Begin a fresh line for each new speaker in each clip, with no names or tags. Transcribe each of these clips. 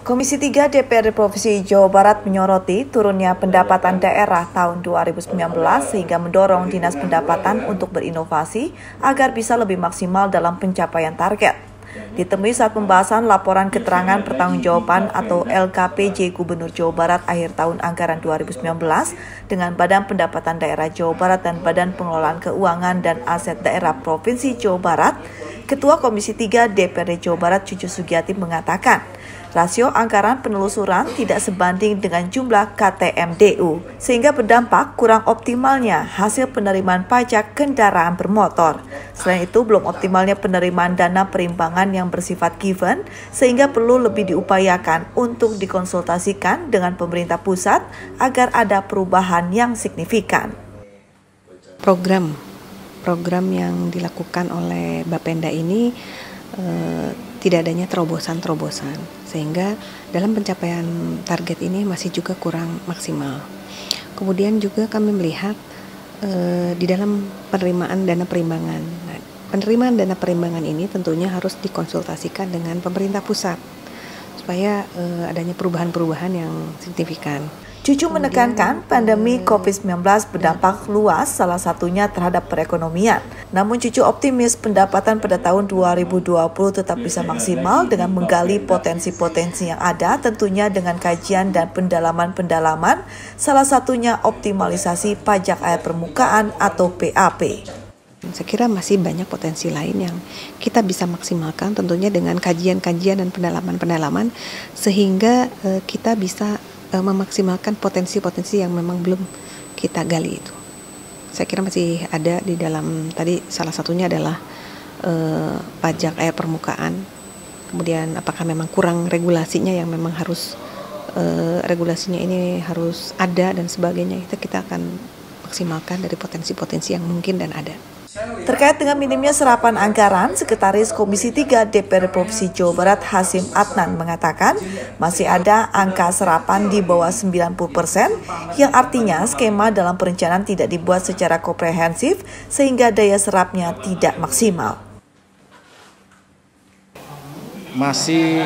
Komisi 3 DPRD Provinsi Jawa Barat menyoroti turunnya pendapatan daerah tahun 2019 sehingga mendorong Dinas Pendapatan untuk berinovasi agar bisa lebih maksimal dalam pencapaian target. Ditemui saat pembahasan laporan keterangan pertanggungjawaban atau LKPJ Gubernur Jawa Barat akhir tahun anggaran 2019 dengan Badan Pendapatan Daerah Jawa Barat dan Badan Pengelolaan Keuangan dan Aset Daerah Provinsi Jawa Barat, Ketua Komisi 3 DPRD Jawa Barat Cucu Sugiati mengatakan, rasio anggaran penelusuran tidak sebanding dengan jumlah KTM-DU, sehingga berdampak kurang optimalnya hasil penerimaan pajak kendaraan bermotor. Selain itu, belum optimalnya penerimaan dana perimbangan yang bersifat given, sehingga perlu lebih diupayakan untuk dikonsultasikan dengan pemerintah pusat agar ada perubahan yang signifikan.
Program yang dilakukan oleh Bapenda ini tidak adanya terobosan, sehingga dalam pencapaian target ini masih juga kurang maksimal. Kemudian juga kami melihat di dalam penerimaan dana perimbangan. Nah, penerimaan dana perimbangan ini tentunya harus dikonsultasikan dengan pemerintah pusat supaya adanya perubahan-perubahan yang signifikan.
Cucu menekankan pandemi COVID-19 berdampak luas, salah satunya terhadap perekonomian. Namun Cucu optimis pendapatan pada tahun 2020 tetap bisa maksimal dengan menggali potensi-potensi yang ada, tentunya dengan kajian dan pendalaman-pendalaman, salah satunya optimalisasi pajak air permukaan atau PAP.
Saya kira masih banyak potensi lain yang kita bisa maksimalkan, tentunya dengan kajian-kajian dan pendalaman-pendalaman, sehingga kita bisa memaksimalkan potensi-potensi yang memang belum kita gali itu. Saya kira masih ada di dalam, tadi salah satunya adalah pajak air permukaan. Kemudian apakah memang kurang regulasinya yang memang harus regulasinya ini harus ada dan sebagainya. Itu kita akan maksimalkan dari potensi-potensi yang mungkin dan ada.
Terkait dengan minimnya serapan anggaran, Sekretaris Komisi 3 DPRD Provinsi Jawa Barat Hasim Adnan mengatakan masih ada angka serapan di bawah 90%, yang artinya skema dalam perencanaan tidak dibuat secara komprehensif sehingga daya serapnya tidak maksimal.
Masih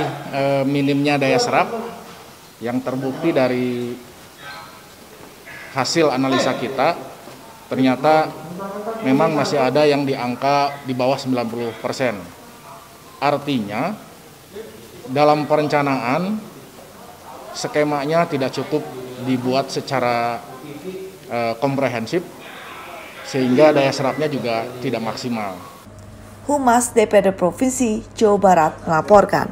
minimnya daya serap yang terbukti dari hasil analisa kita, ternyata memang masih ada yang di angka di bawah 90%. Artinya dalam perencanaan skemanya tidak cukup dibuat secara komprehensif sehingga daya serapnya juga tidak maksimal.
Humas DPRD Provinsi Jawa Barat melaporkan.